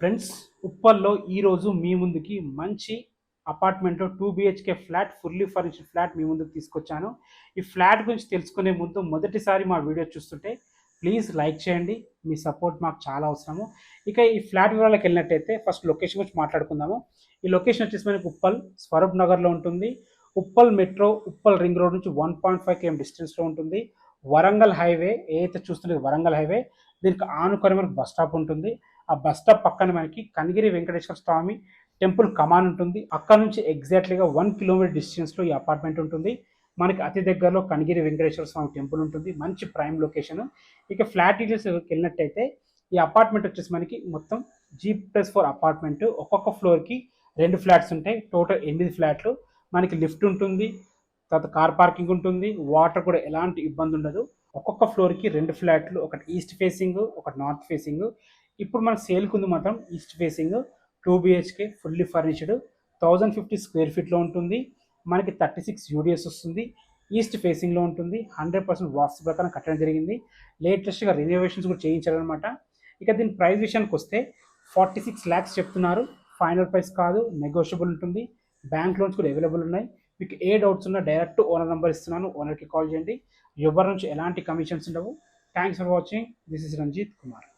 Friends, ఉప్పల్లో ఈరోజు మీ ముందుకి మంచి అపార్ట్మెంట్లో 2 BHK flat, fully furnished flat మీ ముందుకు తీసుకొచ్చాను. ఈ ఫ్లాట్ గురించి తెలుసుకునే ముందు మొదటిసారి మా వీడియో చూస్తుంటే ప్లీజ్ లైక్ చేయండి. మీ సపోర్ట్ మాకు చాలా అవసరము. ఇక ఈ ఫ్లాట్ వివరాలకు వెళ్ళినట్టయితే ఫస్ట్ లొకేషన్ గురించి మాట్లాడుకుందాము. ఈ లొకేషన్ వచ్చేసి మనకి ఉప్పల్ స్వరూప్ నగర్లో ఉంటుంది. Uppal metro, Uppal ring road నుంచి 1.5 km డిస్టెన్స్లో ఉంటుంది. వరంగల్ హైవే ఏదైతే చూస్తుంటే వరంగల్ హైవే, దీనికి ఆనుకొని మనకు బస్ స్టాప్ ఉంటుంది. ఆ బస్ స్టాప్ పక్కన మనకి కనిగిరి వెంకటేశ్వర స్వామి టెంపుల్ కమాన్ ఉంటుంది. అక్కడ నుంచి ఎగ్జాక్ట్లీగా 1 km డిస్టెన్స్లో ఈ అపార్ట్మెంట్ ఉంటుంది. మనకి అతి దగ్గరలో కనిగిరి వెంకటేశ్వర స్వామి టెంపుల్ ఉంటుంది. మంచి ప్రైమ్ లొకేషన్. ఇక ఫ్లాట్ డీటెయిల్స్ వెళ్ళినట్టయితే ఈ అపార్ట్మెంట్ వచ్చేసి మనకి మొత్తం G+4 అపార్ట్మెంట్. ఒక్కొక్క ఫ్లోర్కి 2 ఫ్లాట్స్ ఉంటాయి. టోటల్ 8 ఫ్లాట్లు. మనకి లిఫ్ట్ ఉంటుంది, తర్వాత కార్ పార్కింగ్ ఉంటుంది, వాటర్ కూడా ఎలాంటి ఇబ్బంది ఉండదు. ఒక్కొక్క ఫ్లోర్కి 2 ఫ్లాట్లు, ఒకటి ఈస్ట్ ఫేసింగ్, ఒకటి నార్త్ ఫేసింగ్. ఇప్పుడు మన సేల్కి ఉంది మాత్రం east facing 2 BHK fully furnished 1050 square ఫీట్లో ఉంటుంది. మనకి 36 UDS వస్తుంది. ఈస్ట్ ఫేసింగ్లో ఉంటుంది. 100% వాస్తు ప్రకారం కట్టడం జరిగింది. లేటెస్ట్గా రెనోవేషన్స్ కూడా చేయించారనమాట. ఇక దీని ప్రైస్ విషయానికి వస్తే 46 lakhs చెప్తున్నారు. ఫైనల్ ప్రైస్ కాదు, నెగోషియబుల్ ఉంటుంది. బ్యాంక్ లోన్స్ కూడా అవైలబుల్ ఉన్నాయి. మీకు ఏ డౌట్స్ ఉన్నా డైరెక్ట్ ఓనర్ నెంబర్ ఇస్తున్నాను, ఓనర్కి కాల్ చేయండి. ఎవరి నుంచి ఎలాంటి కమిషన్స్ ఉండవు. Thanks for watching. This is Ranjith Kumar.